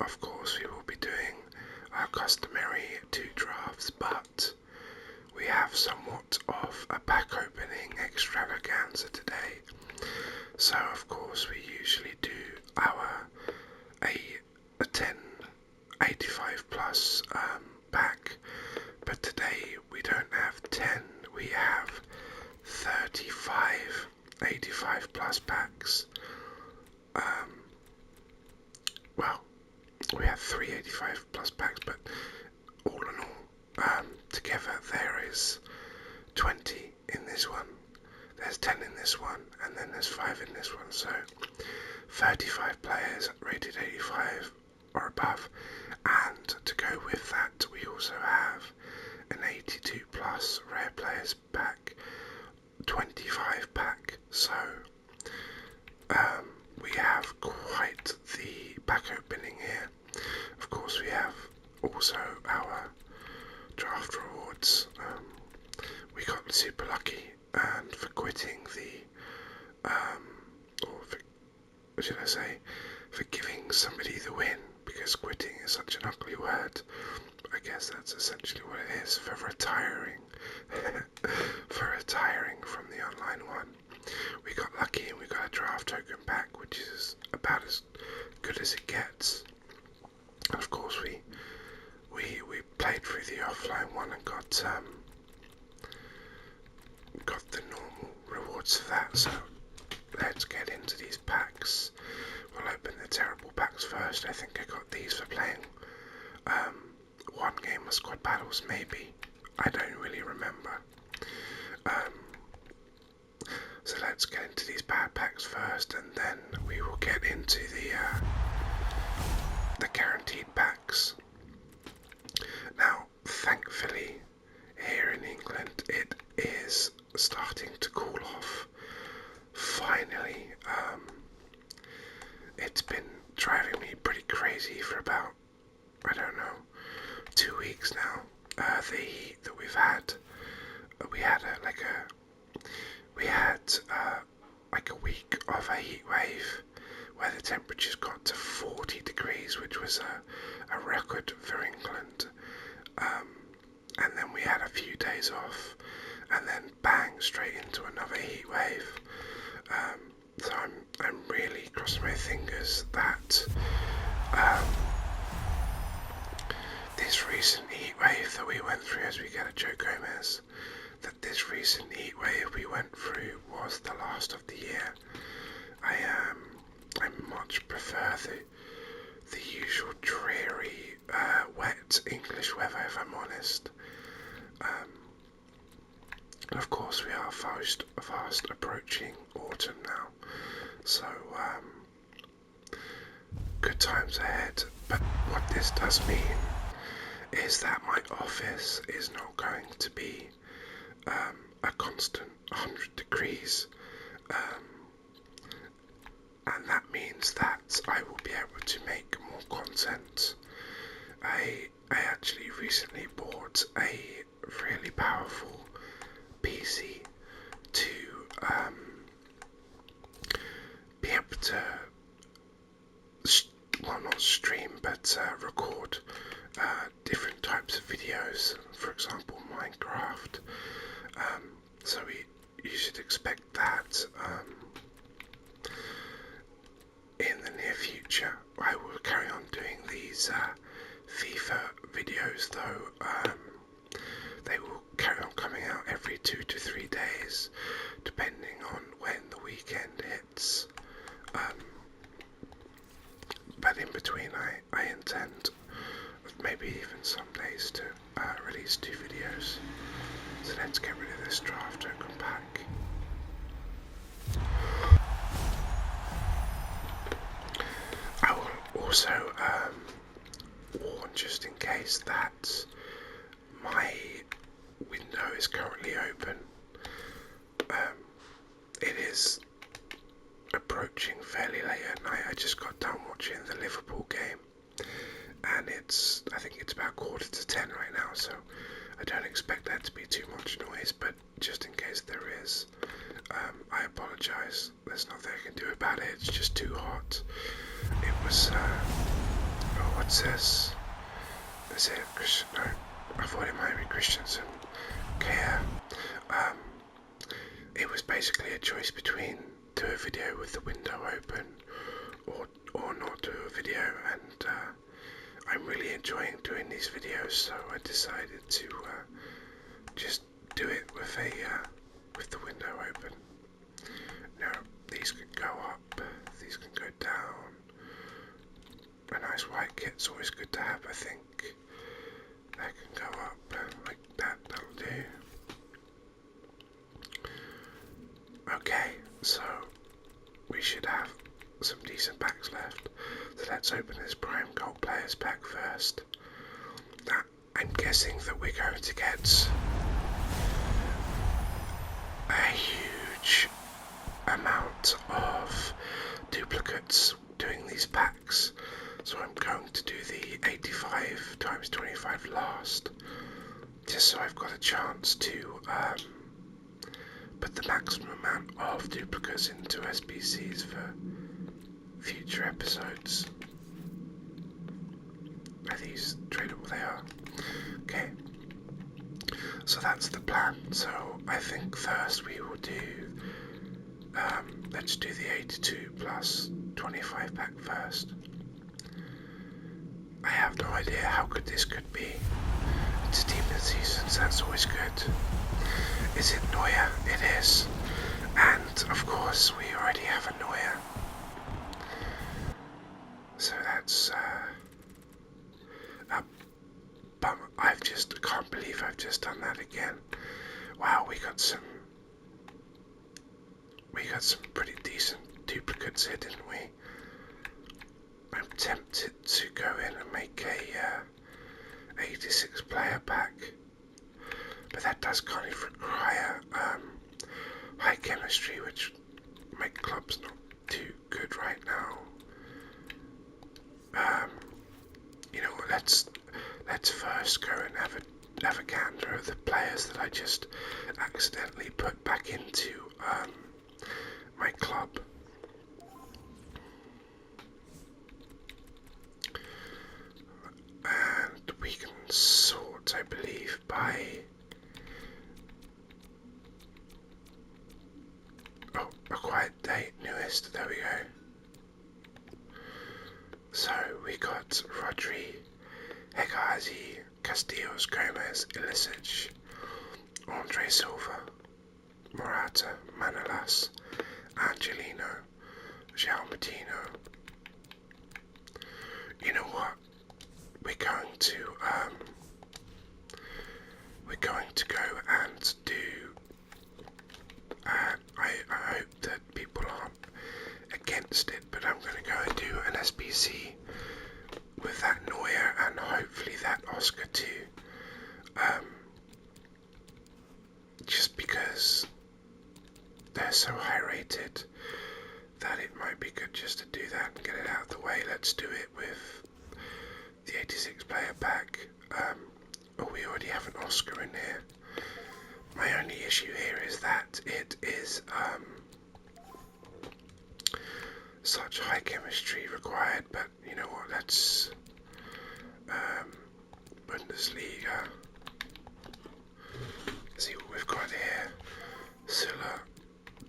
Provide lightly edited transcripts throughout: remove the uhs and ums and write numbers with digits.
of course we will be doing our customary 2 drafts, but we have somewhat of a pack opening extravaganza today. So of course we usually do our a 1085 plus pack, but today we don't have 10, we have 35 85 plus packs. Well, we have 3 85 plus packs, but all in all, together there is 20 in this one, there's 10 in this one, and then there's 5 in this one, so 35 players rated 85 or above. And to go with that, we also have an 82 plus rare players pack, 25 pack, so we have quite the pack opening here. Of course we have also our draft rewards. We got super lucky, and for quitting the what should I say, for giving somebody the win, because quitting is such an ugly word. I guess that's essentially what it is, for retiring. For retiring from the online one. We got lucky and we got a draft token pack, which is about as good as it gets. And of course we played through the offline one and got the normal rewards for that, so let's get into these packs. We'll open the terrible packs first. I think I got these for playing one game of squad battles, maybe. I don't really remember. So let's get into these bad packs first, and then we will get into the guaranteed packs. Now, thankfully, here in England, it is starting to cool off. Finally, it's been driving me pretty crazy for about, I don't know, 2 weeks now. The heat that we've had, we had like a week of a heat wave where the temperatures got to 40 degrees, which was a record for England. And then we had a few days off, and then bang, straight into another heat wave. So I'm really crossing my fingers that this recent heat wave that we went through, as we get a Joe Gomez, that this recent heat wave we went through was the last of the year. I much prefer the usual dreary, wet English weather, if I'm honest. And of course we are fast approaching autumn now, so good times ahead. But what this does mean is that my office is not going to be a constant 100 degrees, and that means that I will be able to make more content. I actually recently bought a really powerful PC to be able to not stream, but record different types of videos, for example Minecraft. So you should expect that in the near future. I will carry on doing these FIFA videos, though. They will carry on coming out every 2 to 3 days, depending on when the weekend hits. But in between, I intend, maybe even some days, to release 2 videos. So let's get rid of this draft token pack. I will also warn, just in case, that my window is currently open. It is approaching fairly late at night. I just got done watching the Liverpool game, and I think it's about 9:45 right now, so I don't expect there to be too much noise, but just in case there is, I apologise. There's nothing I can do about it. It's just too hot. It was, oh says, is it Christian? No, I thought it might be Christensen. Kea. It was basically a choice between do a video with the window open or not do a video, and I'm really enjoying doing these videos, so I decided to just do it with the window open. Now these can go up, these can go down. A nice white kit's always good to have, I think. That can go up like that, that'll do. Okay, so we should have some decent packs left. So let's open this Prime Gold Players pack first. Now, I'm guessing that we're going to get a huge amount of duplicates doing these packs. So I'm going to do the 85 times 25 last, just so I've got a chance to put the maximum amount of duplicates into SBCs for future episodes. Are these tradable? They are. Okay. So that's the plan. So I think first we will do, let's do the 82 plus 25 pack first. I have no idea how good this could be. It's a demon season, so that's always good. Is it Neuer? It is. And of course we already have a Neuer. So that's but I can't believe I've just done that again. Wow, we got some pretty decent duplicates here, didn't we? I'm tempted to go in and make a 86 player pack, but that does kind of require high chemistry, which my club's not too good right now. You know what, let's first go and have a gander at the players that I just accidentally put back into my club. And we can sort, I believe, by acquired date, newest, there we go. So we got Rodri, Hegazi, Castillos, Gomez, Ilicic, Andre Silva, Morata, Manolas, Angelino, João Martino. You know what? We're going to go and do. I hope that people aren't against it, but I'm going to go and do an SBC with that Neuer and hopefully that Oscar too. Just because they're so high rated that it might be good just to do that and get it out of the way. Let's do it with the 86 player pack. We already have an Oscar in here. My only issue here is that it is such high chemistry required, but you know what, let's Bundesliga, see what we've got here. Silla,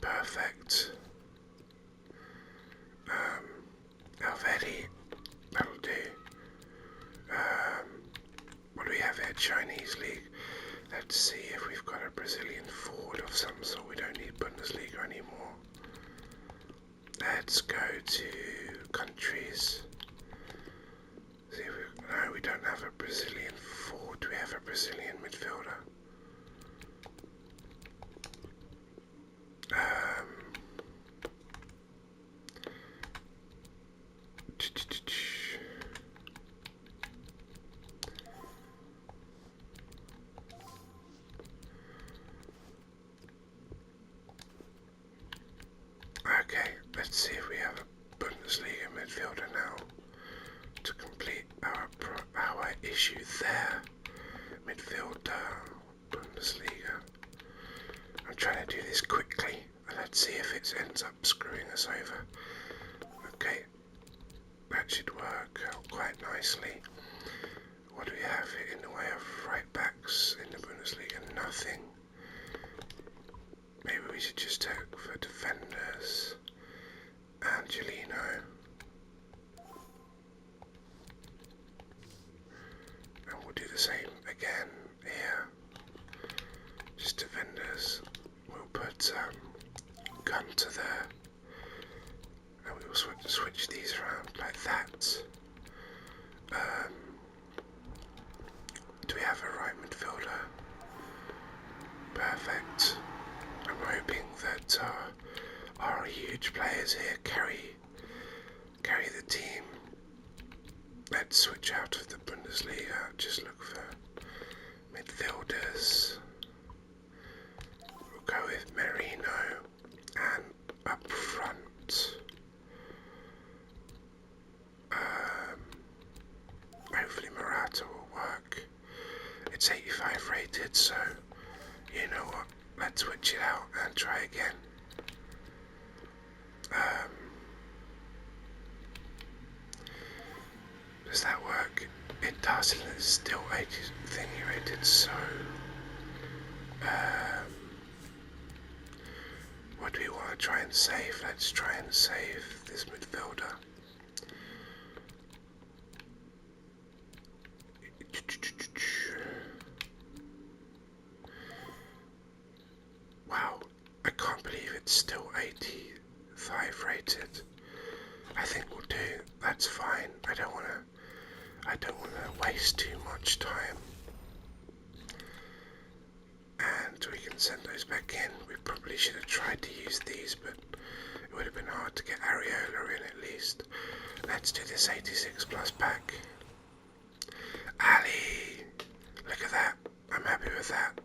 perfect. Alvedi, that'll do. What do we have here? Chinese League. Let's see if we've got a Brazilian forward of some sort. We don't need Bundesliga anymore. Let's go to countries. See if no, we don't have a Brazilian forward. Do we have a Brazilian midfielder? Okay, let's see if we have a Bundesliga midfielder now to complete our issue there. Midfielder, Bundesliga. I'm trying to do this quickly. Let's see if it ends up screwing us over. Okay, that should work out quite nicely. should just take for defenders Angelino. And we'll do the same again here. Just defenders. We'll put Gunter there. And we will switch these around like that. Do we have a right midfielder? Perfect. I'm hoping that our huge players here carry the team. Let's switch out of the Bundesliga. Just look for midfielders. We'll go with Merino, and up front, hopefully Morata will work. It's 85 rated, so you know what? Let's switch it out and try again. Does that work? It does, and it's still 80 thingy rated, so what do we want to try and save? Let's try and save this midfielder. Wow, I can't believe it's still 85 rated. I think we'll do. That's fine. I don't want to waste too much time. And we can send those back in. We probably should have tried to use these, but it would have been hard to get Areola in at least. Let's do this 86 plus pack. Ali, look at that. I'm happy with that.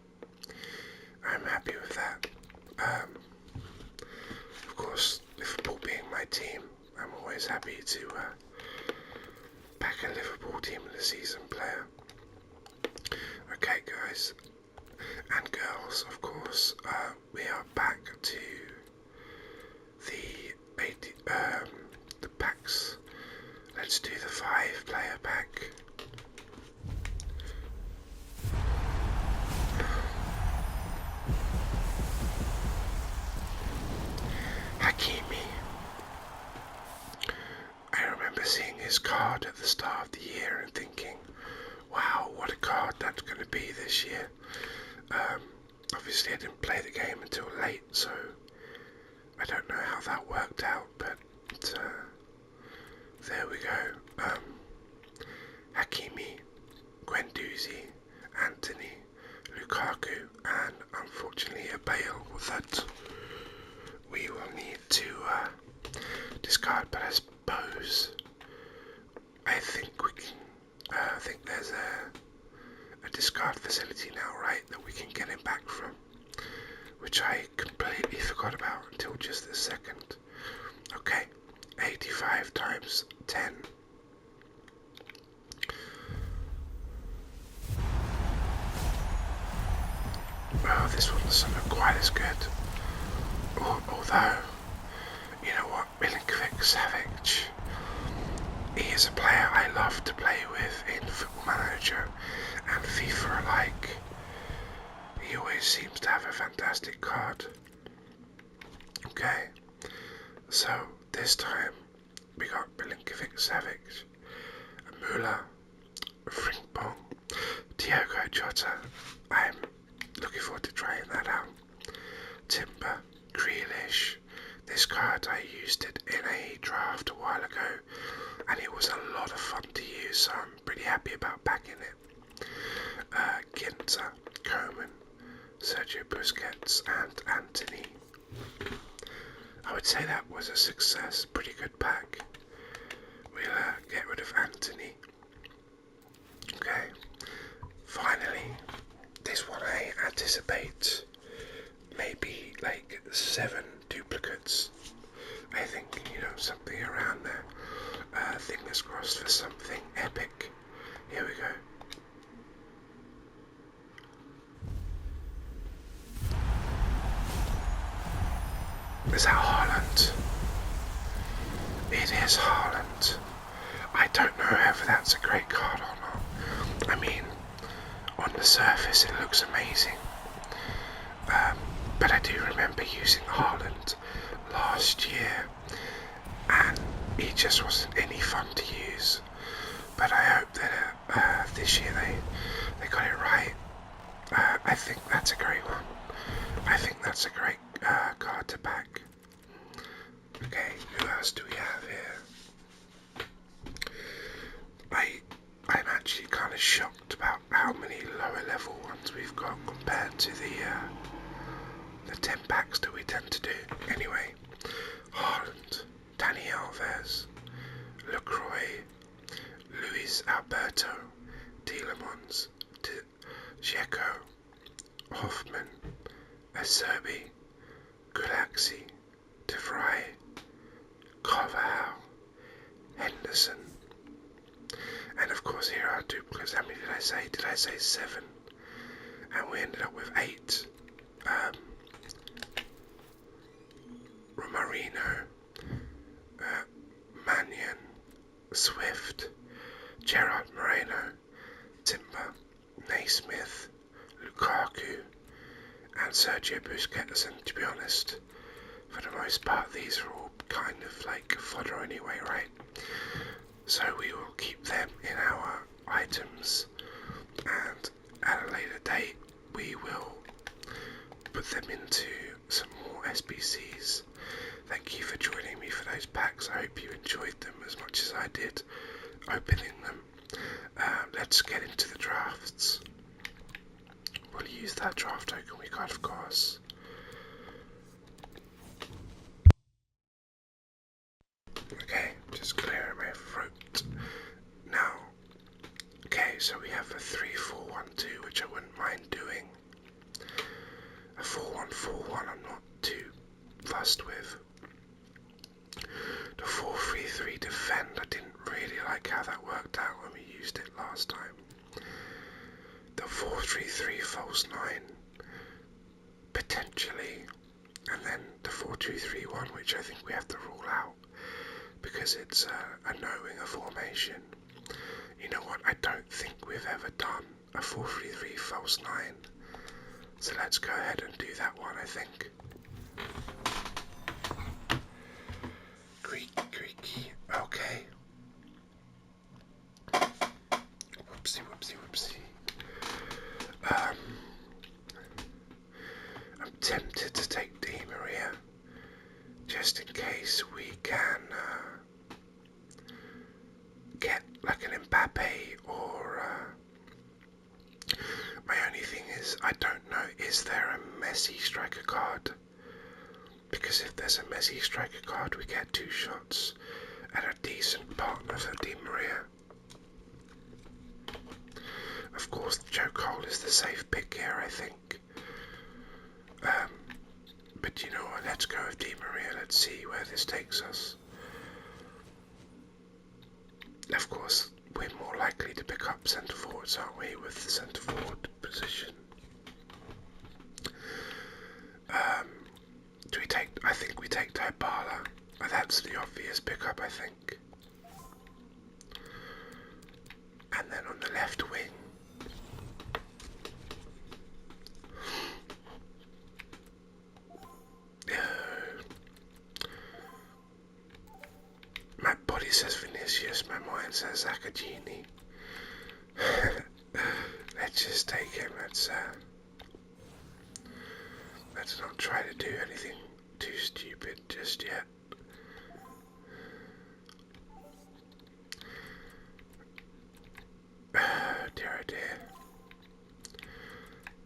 I'm happy with that. Of course, Liverpool being my team, I'm always happy to back a Liverpool team in a season player. Okay, guys and girls, of course, we are back to the packs. Let's do the 5-player pack. Hakimi. I remember seeing his card at the start of the year and thinking, wow, what a card that's going to be this year. Obviously I didn't play the game until late, so I don't know how that worked out, but there we go. Hakimi, Guendouzi, Anthony, Lukaku, and unfortunately a Bale that we will need to discard, but I suppose I think we can. I think there's a discard facility now, right, that we can get him back from, which I completely forgot about until just this second. Okay, 85 times 10. Well, this one doesn't look quite as good. Although, you know what, Milinkovic-Savic, he is a player I love to play with in Football Manager and FIFA alike. He always seems to have a fantastic card. Okay, so this time we got Milinkovic-Savic, Müller, Frimpong, Diogo Jota. I'm looking forward to trying that out. Timber, Grealish. This card, I used it in a draft a while ago, and it was a lot of fun to use, so I'm pretty happy about backing it. Ginter, Coman, Sergio Busquets, and Anthony. I would say that was a success, pretty good pack. We'll get rid of Anthony. Okay, finally, this one I anticipate maybe like 7 duplicates. I think, you know, something around there. Fingers crossed for something epic. Here we go. Is that Haaland? It is Haaland. I don't know if that's a great card or not. I mean, on the surface it looks amazing. But I do remember using Haaland last year, and he just wasn't any fun to use. But I hope that this year they got it right. I think that's a great one. I think that's a great card to back. Okay, who else do we have here? I'm actually kind of shocked about how many lower level ones we've got compared to the 10 packs that we tend to do. Anyway, Haaland, Dani Alves, LaCroix, Luis Alberto, Tielemans, Dzeko, Hoffman, Acerbi, Gulaxi, De Vrij, Carvajal, Henderson, and of course here are duplicates. How many did I say? Did I say 7? And we ended up with 8. Romarino, Mannion, Swift, Gerard Moreno, Timber, Naismith, Lukaku, and Sergio Busquets. And to be honest, for the most part, these are all kind of like fodder anyway, right? So we will keep them in our items, and at a later date we will put them into some more SBCs. Thank you for joining me for those packs. I hope you enjoyed them as much as I did opening them. Let's get into the drafts. We'll use that draft token we got, of course. Okay, just clearing my throat. Now, okay, so we have a 3-4-1-2, which I wouldn't mind doing. A 4-1-4-1 I'm not too fussed with. The 4-3-3 defend, I didn't really like how that worked out when we used it last time. The 4-3-3 false 9, potentially, and then the 4-2-3-1, which I think we have to rule out because it's a no-winger formation. You know what, I don't think we've ever done a 4-3-3 false 9, so let's go ahead and do that one, I think. Greeky, okay. Whoopsie. I'm tempted to take Di Maria, just in case we can get like an Mbappe or my only thing is, I don't know, is there a Messi striker card? Because if there's a Messi striker card, we get 2 shots at a decent partner for Di Maria. Of course, Joe Cole is the safe pick here, I think. But you know what, let's go with Di Maria, let's see where this takes us. Of course, we're more likely to pick up centre forwards, aren't we, with the centre forward position. Do we take, I think we take Dybala. That's the obvious pickup, I think. And then on the left wing, my body says Vinicius, my mind says Zakagini. Let's just take him. Let's not try to do anything too stupid just yet. Dear oh dear.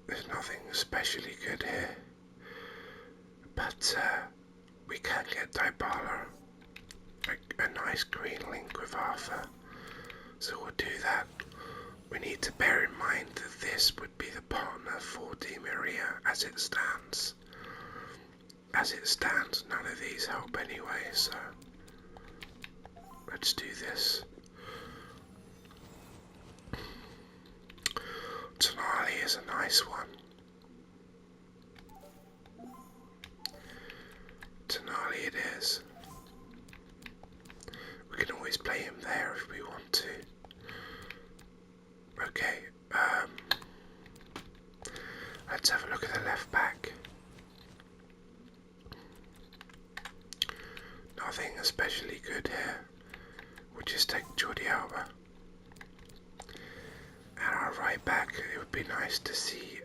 There's nothing especially good here. But we can get Dybala, a nice green link with Arthur. So we'll do that. We need to bear in mind that this would be the partner for Di Maria as it stands. As it stands, none of these help anyway, so let's do this. Tonali is a nice one. Tonali it is. We can always play him there if we want to. Okay, let's have a look at the left back. like Jordi Alba. And our right back, it would be nice to see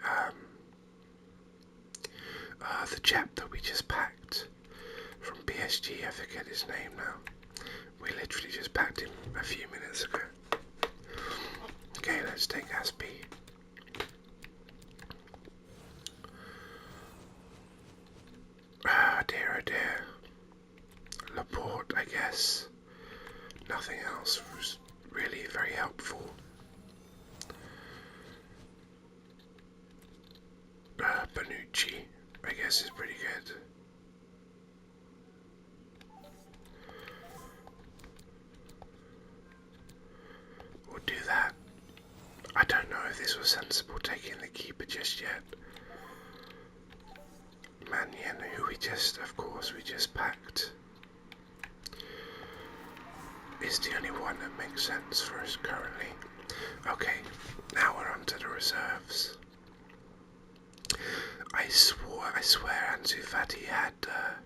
the chap that we just packed from PSG. I forget his name now. We literally just packed him a few minutes ago. Okay, let's take Aspie. Ah, dear, oh dear. Laporte, I guess. Nothing else was really very helpful. Bonucci, I guess, is pretty good. We'll do that. I don't know if this was sensible taking the keeper just yet. Mannion, who we just, of course, we just packed, is the only one that makes sense for us currently. Okay, now we're on to the reserves. I swear Ansu Fati had a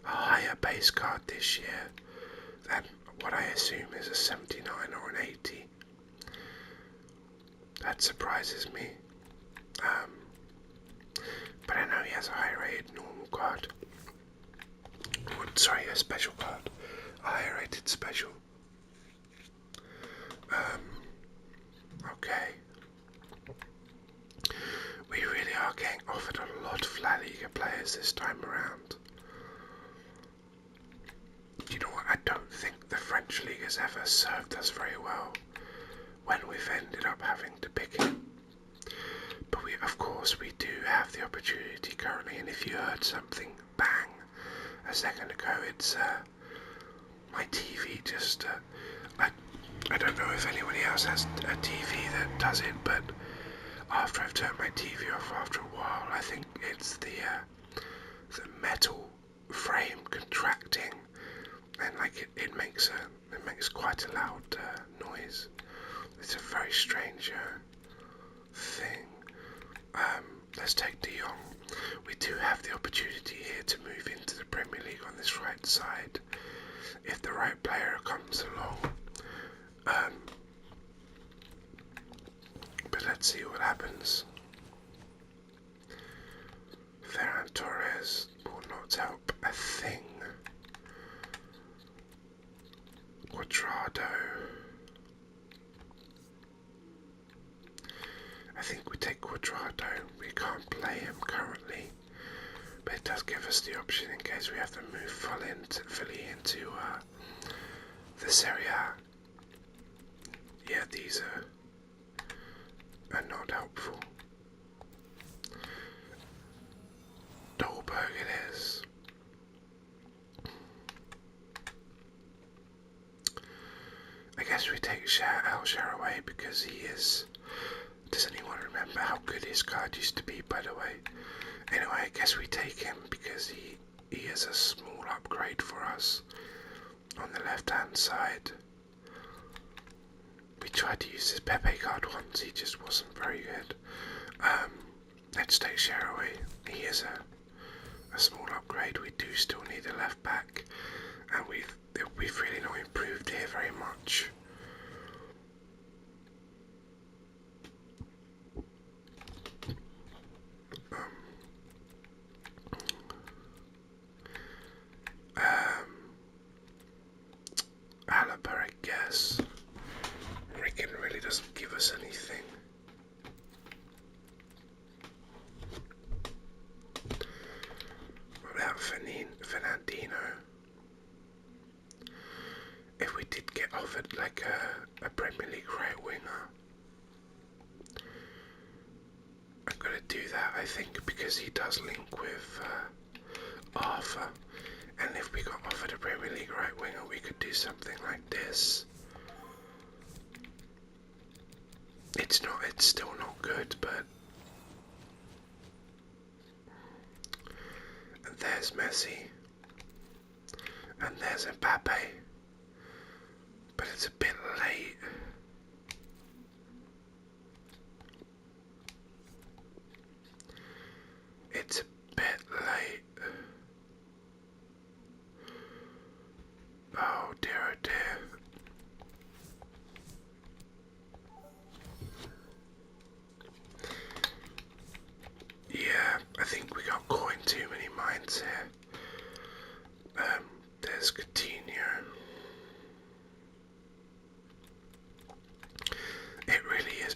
higher base card this year than what I assume is a 79 or an 80. That surprises me. But I know he has a high rated normal card. Sorry, a special card. A high rated special. Okay. We really are getting offered a lot of La Liga players this time around. You know what, I don't think the French League has ever served us very well when we've ended up having to pick it. But of course we do have the opportunity currently, and if you heard something bang a second ago, it's my TV just, I don't know if anybody else has a TV that does it, but after I've turned my TV off after a while, I think it's the metal frame contracting, and like it makes quite a loud noise. It's a very strange thing. Let's take De Jong. We do have the opportunity here to move into the Premier League on this right side if the right player comes along. But let's see what happens. Ferran Torres will not help a thing. Quadrado. I think we take Quadrado. We can't play him currently, but it does give us the option in case we have to move fully into the Serie A. Yeah, these are not helpful. Dolberg it is. I guess we take El Shaarawy because he is... Does anyone remember how good his card used to be, by the way? Anyway, I guess we take him because he is a small upgrade for us on the left-hand side. We tried to use his Pepe card once, he just wasn't very good. Let's take Shaarawy. He is a small upgrade. We do still need a left back, and we've really not improved here very much. Alaba, I guess. Ricken really doesn't give us anything. What about Fernandino? If we did get offered like a Premier League right winger, I'm gonna do that, I think, because he does link with Arthur. And if we got offered a Premier League right winger, we could do something like this. It's still not good, but... And there's Messi. And there's Mbappe. But it's a bit late. It's a bit late. Oh dear, oh dear.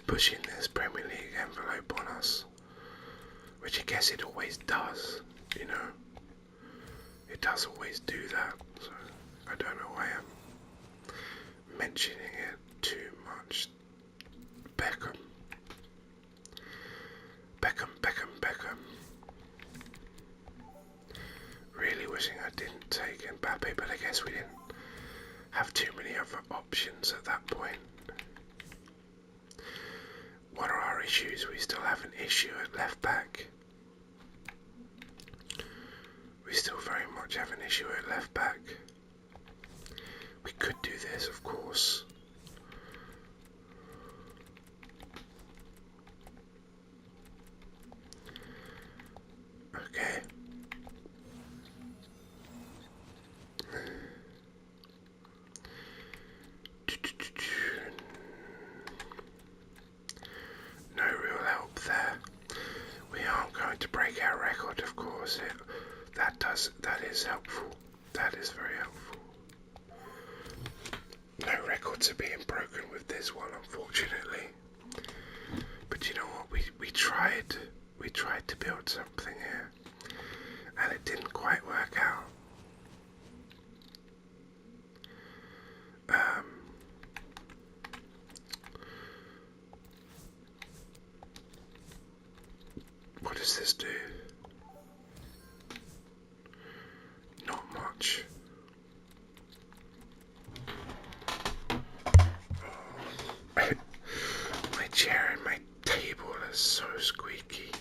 pushing this Premier League envelope on us, which I guess it always does, you know. It does always do that, so I don't know why I'm mentioning it too much. Beckham. Really wishing I didn't take Mbappe, but I guess we didn't have too many other options at that point. What are our issues? We still have an issue at left back. We still very much have an issue at left back. We could do this, of course. Okay. No real help there. We aren't going to break our record, of course. That is helpful. That is very helpful. No records are being broken with this one, unfortunately. But you know what? We tried to build something here, and it didn't quite work out. What does this do? Not much. My chair and my table are so squeaky.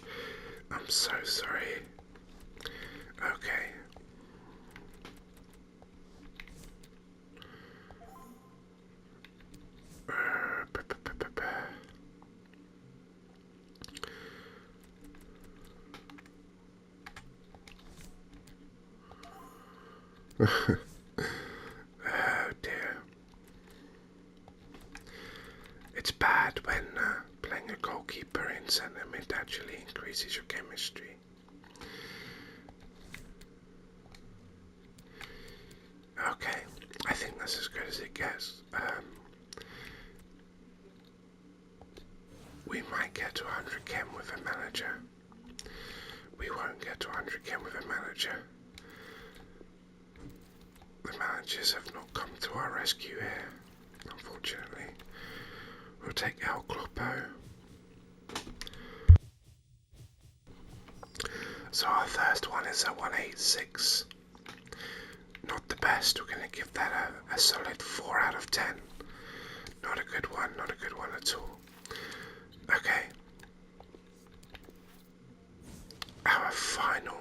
I'm so sorry. Okay. Oh dear. It's bad when playing a goalkeeper in centre mid actually increases your chemistry. Okay, I think that's as good as it gets. We might get to 100 chem with a manager. We won't get to 100 chem with a manager. The managers have not come to our rescue here, unfortunately. We'll take El Clopo. So our first one is a 186. Not the best. We're going to give that a solid 4 out of 10. Not a good one at all. Okay. Our final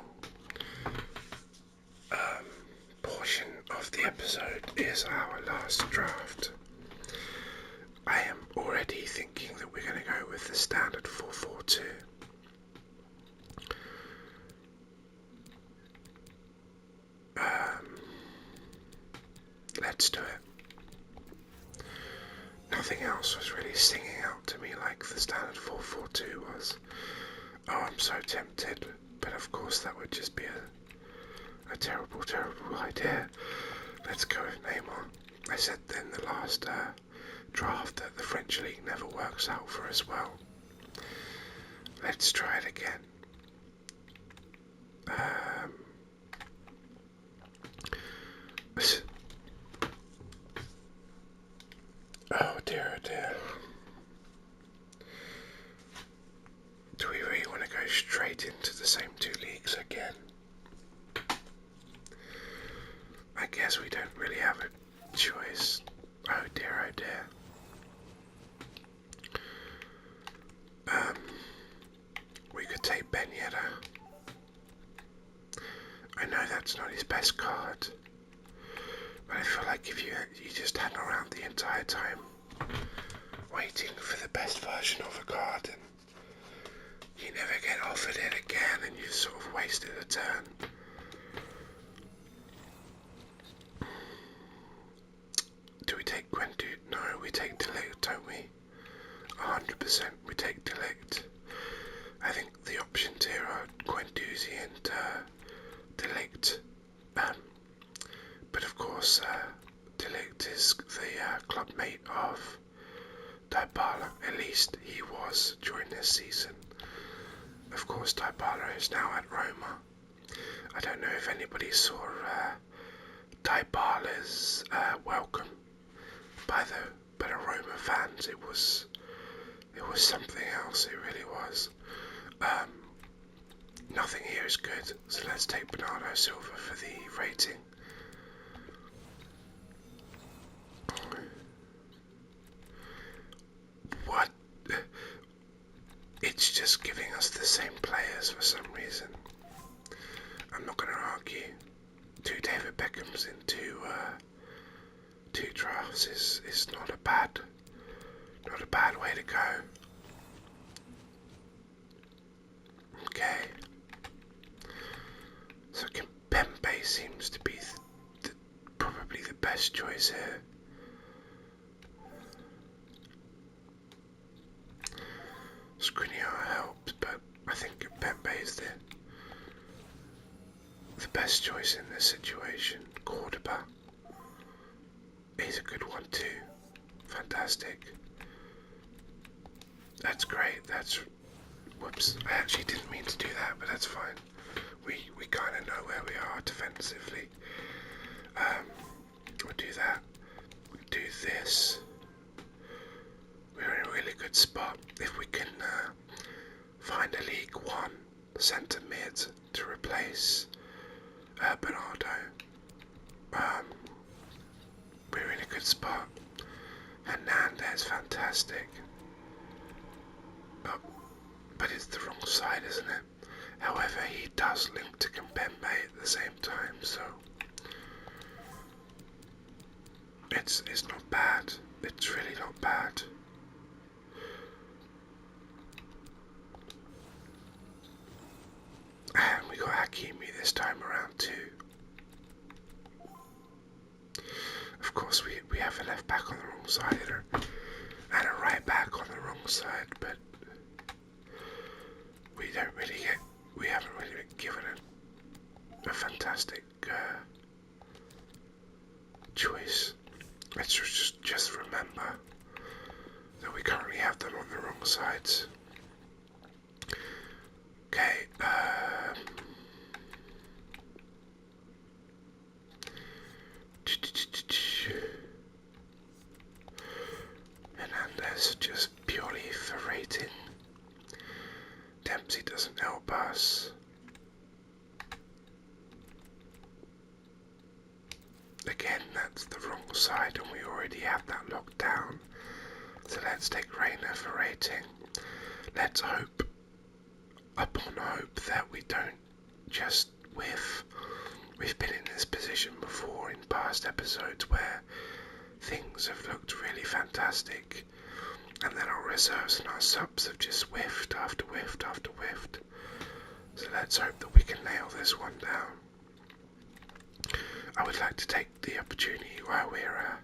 portion of the episode is our last draft. I am already thinking that we're going to go with the standard 4-4-2. Let's do it. Nothing else was really singing out to me like the standard 4-4-2 was. Oh, I'm so tempted, but of course that would just be a terrible, terrible idea. Let's go with Neymar. I said in the last draft that the French league never works out for us well. Let's try it again. Oh dear, oh dear. Do we really want to go straight into the same two leagues again? I guess we don't really have a choice. Oh dear, oh dear. We could take Ben Yedder. I know that's not his best card, but I feel like if you just hang around the entire time waiting for the best version of a card and you never get offered it again and you've sort of wasted a turn. Do we take Gwendu? No, we take Delict, don't we? 100% we take Delict. I think the options here are Guendouzi and Delict. But of course, Delict is the club mate of Dybala, at least he was during this season. Of course, Dybala is now at Roma. I don't know if anybody saw Dybala's welcome by the Roma fans. It was something else. It really was. Nothing here is good, so let's take Bernardo Silva for the rating. What? It's just giving us the same players for some reason. I'm not going to argue. 2 David Beckhams in two drafts is not a bad way to go. Okay. So Kimpembe seems to be probably the best choice here. Skriniar helps, but I think Kimpembe is the best choice in this situation. Cordoba, he's a good one too. Fantastic. That's great. Whoops. I actually didn't mean to do that, but that's fine. We kind of know where we are defensively. We'll do that. We'll do this. We're in a really good spot. If we can find a League One centre mid to replace Bernardo, we're in a good spot. Hernandez, fantastic. Oh, but it's the wrong side, isn't it? However, he does link to Kimpembe at the same time, so it's not bad. It's really not bad. And we got Hakimi this time around too. Of course, we have a left back on the wrong side and a right back on the wrong side, but we haven't really been given a fantastic choice. Let's just remember that we currently have them on the wrong sides. Okay, Hernandez just purely for rating. Dempsey doesn't help us. Again, that's the wrong side and we already have that locked down. So let's take Reina for rating. Let's hope, upon hope, that we don't just whiff. We've been in this position before in past episodes where things have looked really fantastic and then our reserves and our subs have just whiffed after whiffed after whiffed. So let's hope that we can nail this one down. I would like to take the opportunity while we're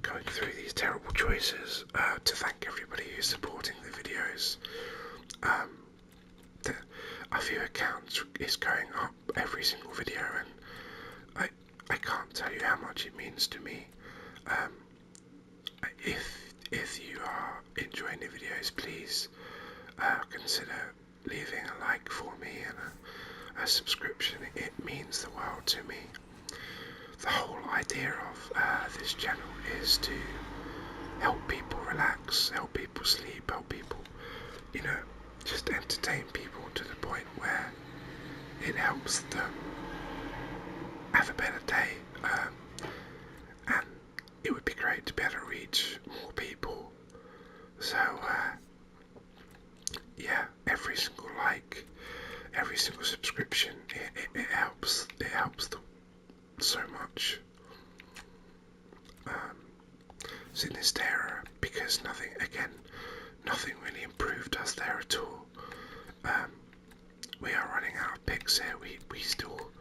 going through these terrible choices to thank everybody who's supporting the videos. Our viewer count is going up every single video, and I can't tell you how much it means to me. If you are enjoying the videos, please consider leaving a like for me and a subscription. It means the world to me. The whole idea of this channel is to help people relax, help people sleep, help people, just entertain people to the point where it helps them have a better day. And it would be great to be able to reach more people. So, yeah, every single like, every single subscription, it helps. It helps so much. Sinistera, because nothing really improved us there at all. We are running out of picks here. We still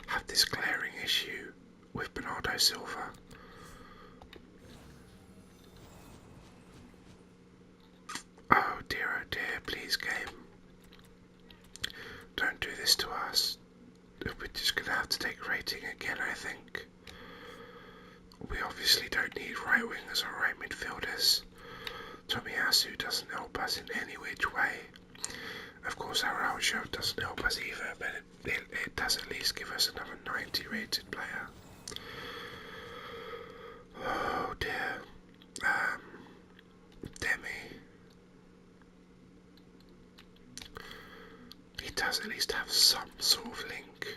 have this glaring issue with Bernardo Silva. Oh dear, please game. Don't do this to us. We're just gonna have to take rating again, I think. We obviously don't need right wingers or right midfielders. Tomiyasu doesn't help us in any which way. Of course, Araujo doesn't help us either, but it does at least give us another 90 rated player. Oh dear. Demi. He does at least have some sort of link.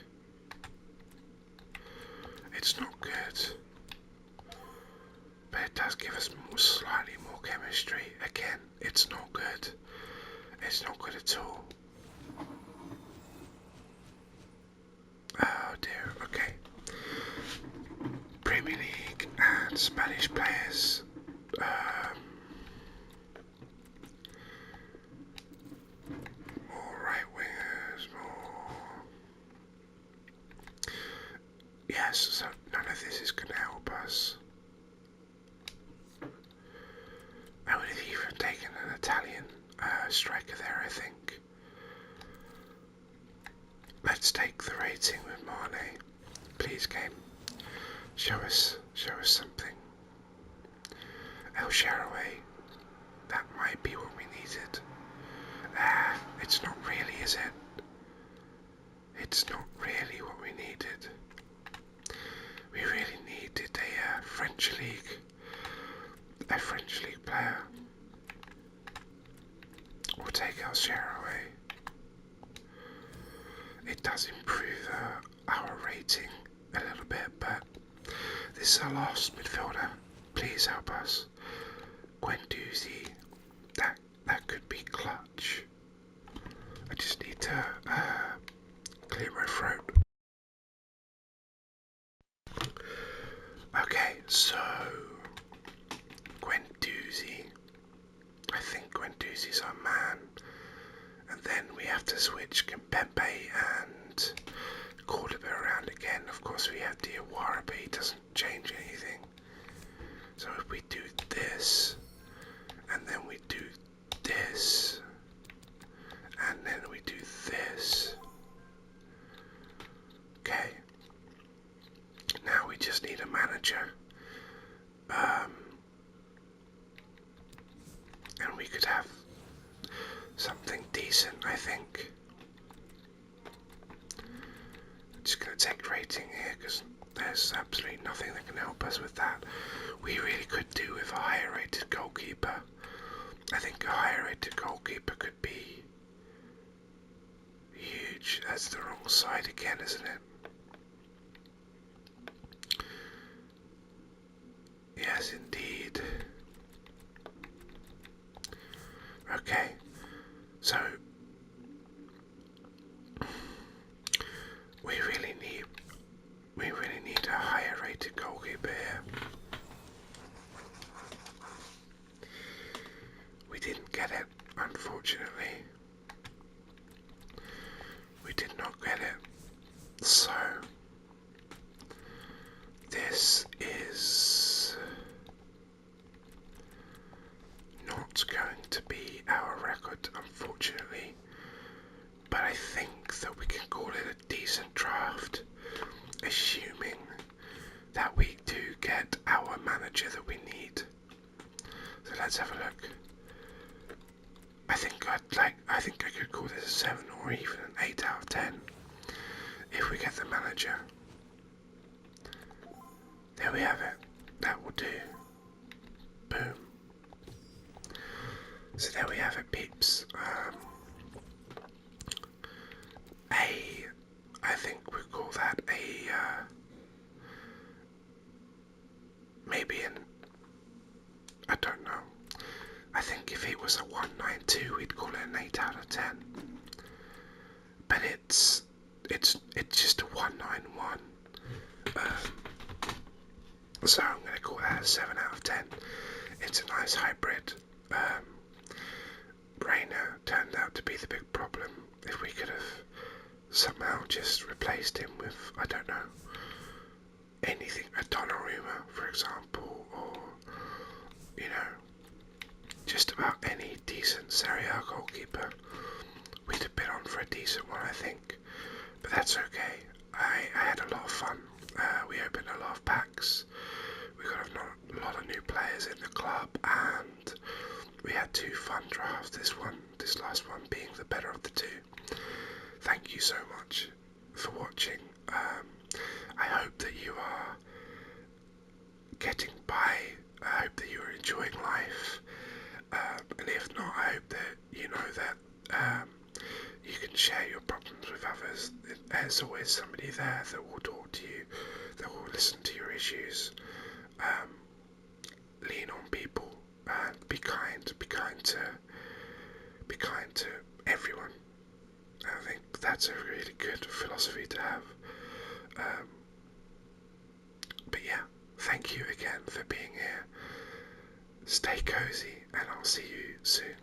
It's not good, but it does give us slightly more chemistry. Again, it's not good. It's not good at all. Oh dear, okay. Premier League and Spanish players. More right wingers, more. Yes, so none of this is going to help us. I would have even taken an Italian striker there, I think. Let's take the rating with Mane. Please, game. Show us something. El Shaarawy. That might be what we needed. It's not really, is it? It's not really what we needed. We really needed a French league player. We'll take El Shaarawy. It does improve our rating a little bit, but this is our last midfielder. Please help us. Guendouzi. That could be clutch. I just need to clear my throat. Okay, so Guendouzi. I think Guendouzi's our man. And then we have to switch Kimpembe and Cordoba around again. Of course we have Diawara, but he doesn't change anything. So if we do this, and then we do this, and then we do this. Okay. Now we just need a manager. And we could have something decent, I think. I'm just going to take rating here because there's absolutely nothing that can help us with that. We really could do with a higher rated goalkeeper. I think a higher rated goalkeeper could be huge. That's the wrong side again, isn't it? Yes, indeed. Okay, so we really need a higher rated goalkeeper here. We didn't get it, unfortunately. We did not get it. So this is not going to be our record, unfortunately, but I think that we can call it a decent draft, assuming that we do get our manager that we need. So let's have a look. I think I could call this a 7 or even an 8 out of 10 if we get the manager. There we have it. That will do. Boom. So there we have it, peeps. I think we'll call that maybe I don't know. I think if it was a 192, we'd call it an 8 out of 10. But it's just a 191. So I'm going to call that a 7 out of 10. It's a nice hybrid. Reina turned out to be the big problem. If we could have somehow just replaced him with, I don't know, anything, a Donnarumma, for example, or, you know, just about any decent Serie A goalkeeper, we'd have been on for a decent one, I think. But that's okay. I had a lot of fun. We opened a lot of packs. We got a lot of new players in the club, and we had 2 fun drafts. This last one being the better of the 2. Thank you so much for watching. I hope that you are getting by. I hope that you are enjoying life. And if not, I hope that you know that you can share your problems with others. There's always somebody there that will talk to you, that will listen to your issues. Lean on people and be kind to everyone. I think that's a really good philosophy to have. But yeah, thank you again for being here. Stay cozy, and I'll see you soon.